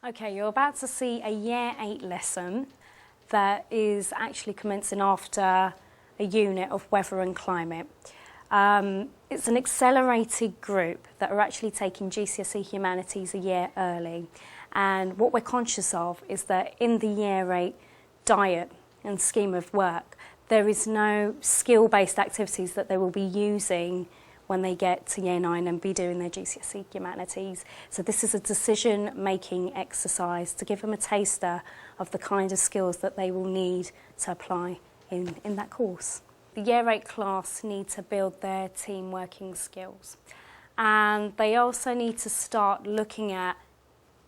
Okay, you're about to see a Year 8 lesson that is actually commencing after a unit of weather and climate. It's an accelerated group that are actually taking GCSE Humanities a year early. And what we're conscious of is that in the Year 8 diet and scheme of work, there is no skill-based activities that they will be using when they get to Year 9 and be doing their GCSE Humanities. So this is a decision-making exercise to give them a taster of the kind of skills that they will need to apply in that course. The Year 8 class need to build their team working skills, and they also need to start looking at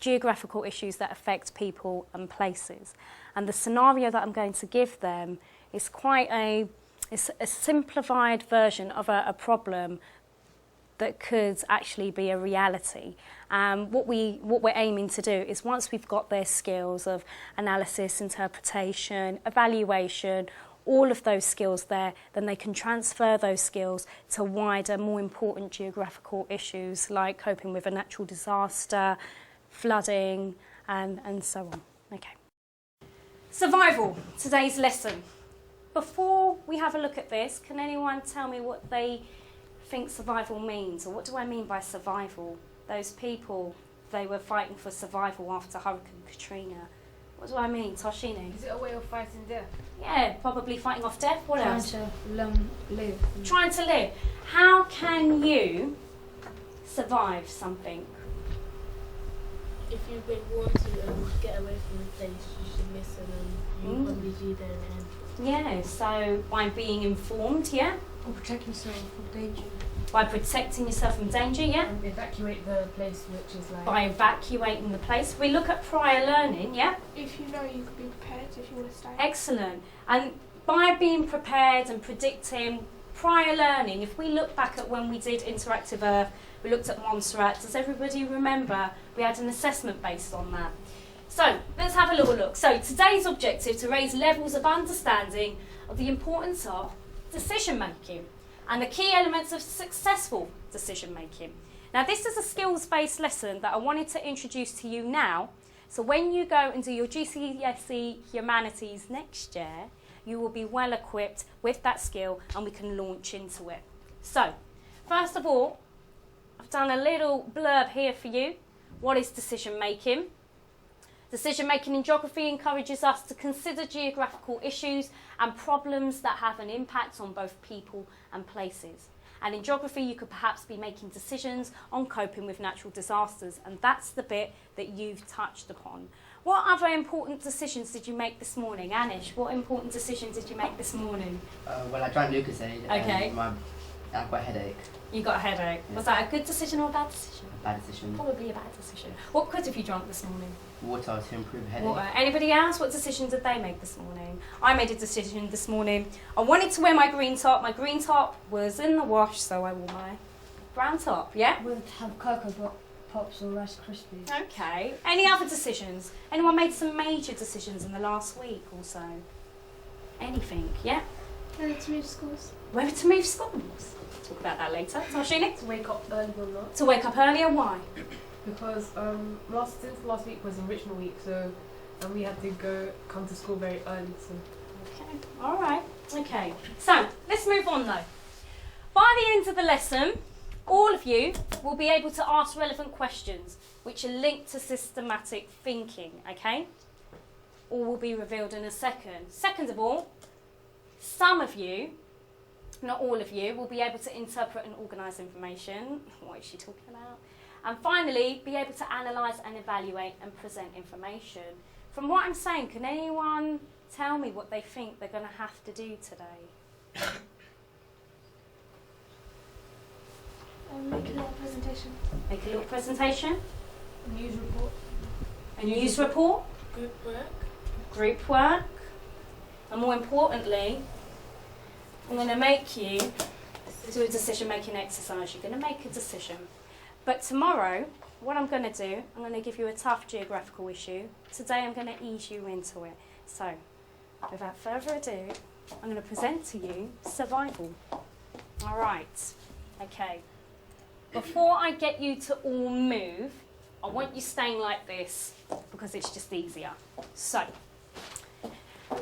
geographical issues that affect people and places. And the scenario that I'm going to give them is quite a simplified version of a problem that could actually be a reality. What we're aiming to do is, once we've got their skills of analysis, interpretation, evaluation, all of those skills there, then they can transfer those skills to wider, more important geographical issues like coping with a natural disaster, flooding, and so on. Okay. Survival, today's lesson. Before we have a look at this, can anyone tell me what they think survival means, or what do I mean by survival? Those people, they were fighting for survival after Hurricane Katrina. What do I mean, Toshini? Is it a way of fighting death? Yeah, probably fighting off death. What else? Trying to live. Trying to live. How can you survive something? If you want to get away from the place, you should listen and you probably do there and Yeah, so by being informed, yeah? Or protect yourself from danger. By protecting yourself from danger, yeah? And evacuate the place, which is like... By evacuating the place. We look at prior learning, yeah? If you know, you can be prepared if you want to stay. Excellent. And by being prepared and predicting prior learning, if we look back at when we did Interactive Earth, we looked at Montserrat, does everybody remember we had an assessment based on that? So let's have a little look. So today's objective to raise levels of understanding of the importance of decision making and the key elements of successful decision making. Now this is a skills-based lesson that I wanted to introduce to you now. So when you go and do your GCSE Humanities next year, you will be well equipped with that skill and we can launch into it. So first of all, I've done a little blurb here for you. What is decision making? Decision making in geography encourages us to consider geographical issues and problems that have an impact on both people and places. And in geography, you could perhaps be making decisions on coping with natural disasters, and that's the bit that you've touched upon. What other important decisions did you make this morning? Anish, what important decision did you make this morning? Well, I drank Lucozade Okay. and I've got a headache. You got a headache. Yeah. Was that a good decision or a bad decision? A bad decision. Probably a bad decision. What could have you drunk this morning? Water to improve headache. Water. Anybody else? What decision did they make this morning? I made a decision this morning. I wanted to wear my green top. My green top was in the wash, so I wore my brown top, yeah? We'll have Cocoa Pops or Rice Krispies. Okay. Any other decisions? Anyone made some major decisions in the last week or so? Anything, yeah? Whether to move schools. Whether to move schools? Talk about that later. Toshini? To wake up early or not. To wake up earlier, why? Because since last week was enrichment week, so we had to come to school very early. So. Okay, all right, okay. So, let's move on though. By the end of the lesson, all of you will be able to ask relevant questions which are linked to systematic thinking, okay? All will be revealed in a second. Second of all, some of you, not all of you, will be able to interpret and organise information. What is she talking about? And finally, be able to analyse and evaluate and present information. From what I'm saying, can anyone tell me what they think they're going to have to do today? Make a little presentation. Make a little presentation? A news report. A news report? group work. Group work. And more importantly, I'm going to make you do a decision-making exercise. You're going to make a decision. But tomorrow, what I'm going to do, I'm going to give you a tough geographical issue. Today, I'm going to ease you into it. So, without further ado, I'm going to present to you survival. All right. Okay. Before I get you to all move, I want you staying like this because it's just easier. So,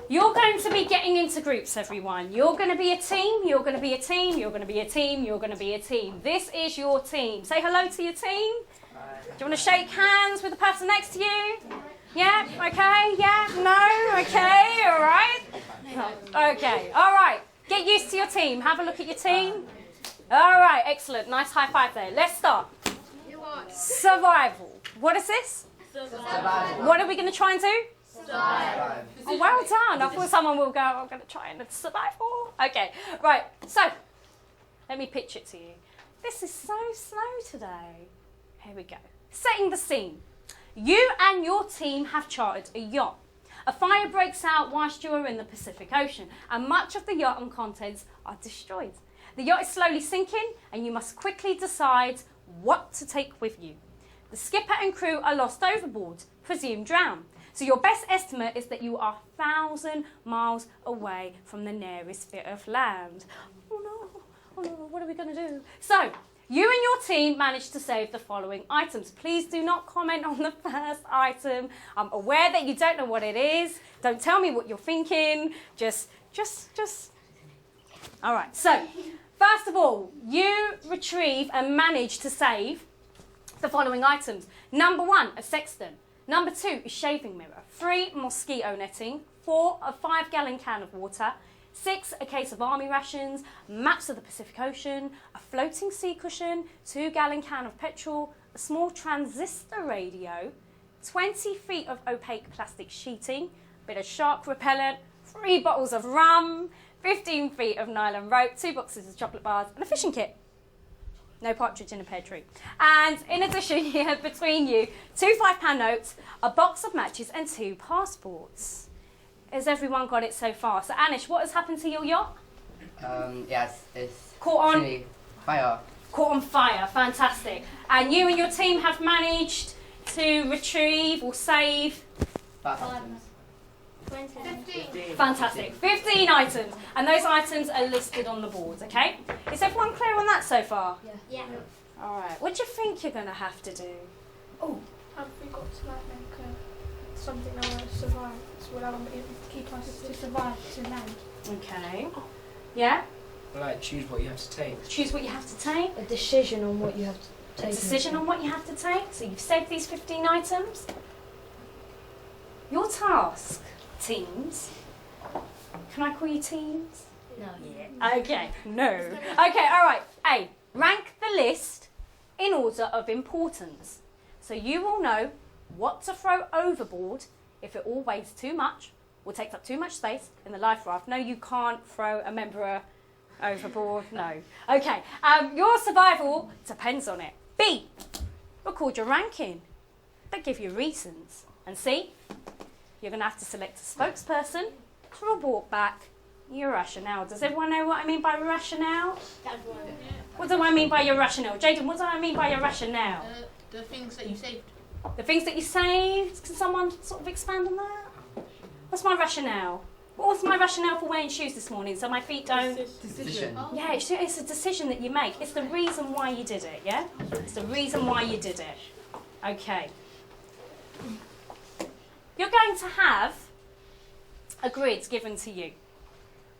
you're going to be getting into groups, everyone. You're going to be a team, you're going to be a team, you're going to be a team, you're going to be a team. This is your team. Say hello to your team. Do you want to shake hands with the person next to you? Yeah? Okay? Yeah? No? Okay? All right? Okay. All right. Get used to your team. Have a look at your team. All right. Excellent. Nice high five there. Let's start. Survival. What is this? Survival. What are we going to try and do? Survival. Oh, well done. I thought someone will go, I'm going to try and survive. Okay, right. So, let me pitch it to you. This is so slow today. Here we go. Setting the scene. You and your team have chartered a yacht. A fire breaks out whilst you are in the Pacific Ocean, and much of the yacht and contents are destroyed. The yacht is slowly sinking, and you must quickly decide what to take with you. The skipper and crew are lost overboard, presumed drowned. So your best estimate is that you are 1,000 miles away from the nearest bit of land. Oh no, what are we going to do? So, you and your team managed to save the following items. Please do not comment on the first item. I'm aware that you don't know what it is. Don't tell me what you're thinking. Just. All right, so, first of all, you retrieve and manage to save the following items. Number 1, a sextant. Number 2 is shaving mirror. 3, mosquito netting. 4, a 5-gallon can of water. 6, a case of army rations, maps of the Pacific Ocean, a floating sea cushion, 2-gallon can of petrol, a small transistor radio, 20 feet of opaque plastic sheeting, a bit of shark repellent, 3 bottles of rum, 15 feet of nylon rope, 2 boxes of chocolate bars, and a fishing kit. No partridge in a pear tree. And in addition, you have between you 2 £5 notes, a box of matches, and 2 passports. Has everyone got it so far? So, Anish, what has happened to your yacht? Yes, it's Caught on? actually fire. Caught on fire. Fantastic. And you and your team have managed to retrieve or save? 5 items. 15. Fantastic. 15 items. And those items are listed on the board, okay? Is everyone clear on that so far? Yeah. All right. What do you think you're going to have to do? Oh, Have we got to like make something I want to survive? It's what I want to keep us to survive to land. okay. Yeah? Like, choose what you have to take. Choose what you have to take. A decision on what you have to A take. decision on what you have to take. So you've saved these 15 items. Your task, teams. Can I call you teams? No. Yeah. Okay. No. Okay. All right. A. Rank the list in order of importance. So you will know what to throw overboard if it all weighs too much or takes up too much space in the life raft. No, you can't throw a member overboard. No. Okay. Your survival depends on it. B. Record your ranking, but give you reasons. And C. You're going to have to select a spokesperson to report back your rationale. Does everyone know what I mean by rationale? What do I mean by your rationale? Jaden, what do I mean by your rationale? The things that you saved. The things that you saved? Can someone sort of expand on that? What's my rationale? What was my rationale for wearing shoes this morning so my feet don't... Decision. Yeah, it's a decision that you make. It's the reason why you did it, yeah? It's the reason why you did it. Okay. You're going to have a grid given to you.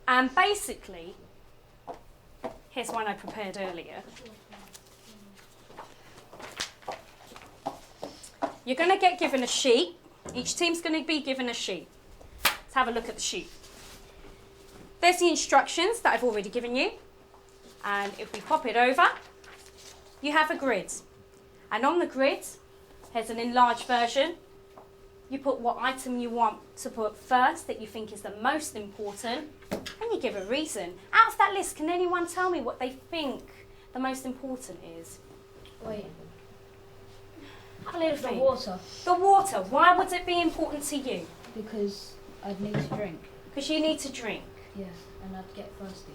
And basically, here's one I prepared earlier. You're going to get given a sheet. Each team's going to be given a sheet. Let's have a look at the sheet. There's the instructions that I've already given you. And if we pop it over, you have a grid. And on the grid, here's an enlarged version. You put what item you want to put first that you think is the most important, and you give a reason. Out of that list, can anyone tell me what they think the most important is? Wait, Have a little the think. water, The water. Why would it be important to you? because I'd need to drink. Because you need to drink. Yeah, and I'd get thirsty.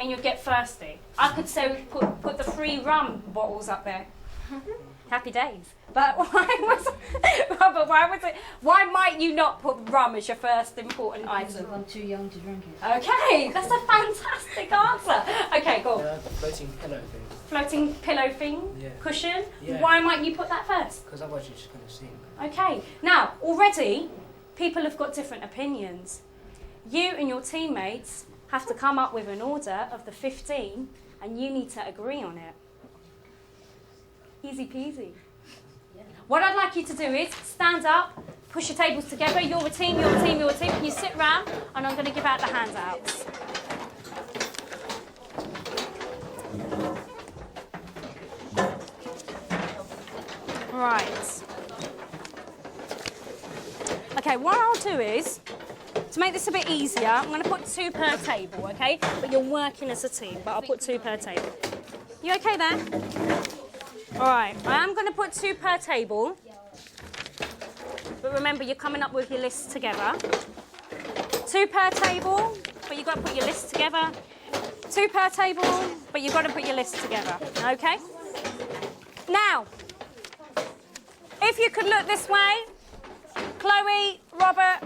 And you'll get thirsty. I could say put the 3 rum bottles up there. Happy days. But why might you not put rum as your first important item? I'm too young to drink it. Okay, that's a fantastic answer. Okay, go on. Floating pillow thing. Floating pillow thing, Yeah. cushion. Yeah. Why might you put that first? Because otherwise you're just going to sink. Okay, now already people have got different opinions. You and your teammates have to come up with an order of the 15 and you need to agree on it. Easy peasy. What I'd like you to do is stand up, push your tables together, you're a team, you're a team, you're a team, and you sit round and I'm going to give out the handouts. Right. Okay, what I'll do is, to make this a bit easier, I'm going to put 2 per table, okay? But you're working as a team, but I'll put 2 per table. You okay there? All right, I am going to put 2 per table. But remember, you're coming up with your lists together. 2 per table, but you've got to put your lists together. 2 per table, but you've got to put your lists together, okay? Now, if you could look this way, Chloe, Robert,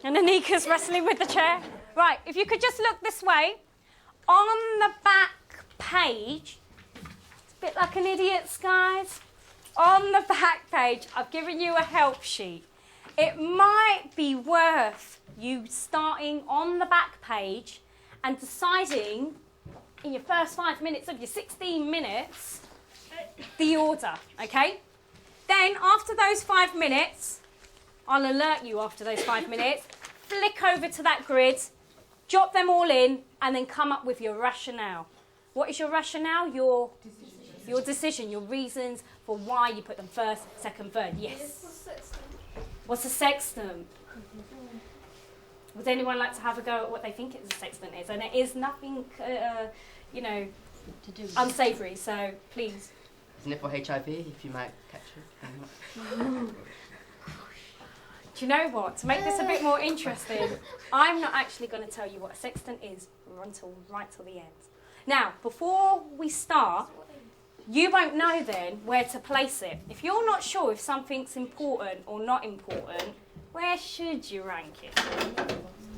and Anika's wrestling with the chair. Right, if you could just look this way, on the back page, it's a bit like an idiot's, guys. On the back page, I've given you a help sheet. It might be worth you starting on the back page and deciding in your first 5 minutes of your 16 minutes the order, okay? Then after those 5 minutes, I'll alert you after those 5 minutes, flick over to that grid, jot them all in, and then come up with your rationale. What is your rationale? Your decision, your reasons for why you put them first, second, third. Yes. What's a sextant? Would anyone like to have a go at what they think a sextant is? And it is nothing, you know, unsavoury, so please. Isn't it for HIV, if you might catch it? Do you know what? To make this a bit more interesting, I'm not actually going to tell you what a sextant is right till the end. Now, before we start, you won't know then where to place it. If you're not sure if something's important or not important, where should you rank it?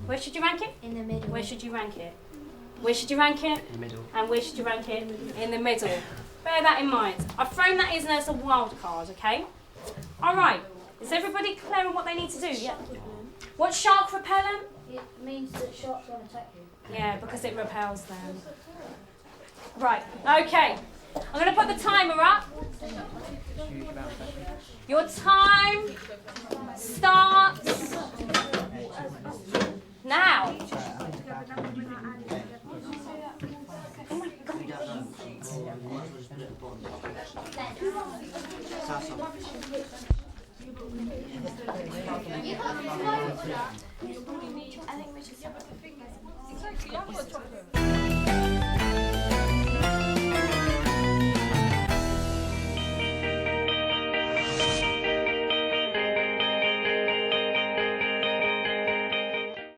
Where should you rank it? In the middle. Where should you rank it? Where should you rank it? In the middle. And where should you rank it? In the middle. Bear that in mind. I've thrown that in as a wild card, okay? All right. Is everybody clear on what they need to do? Yeah. What's shark repellent? It means that sharks won't attack you. Yeah, because it repels them. Right, okay. I'm going to put the timer up. Your time starts now. I think we should.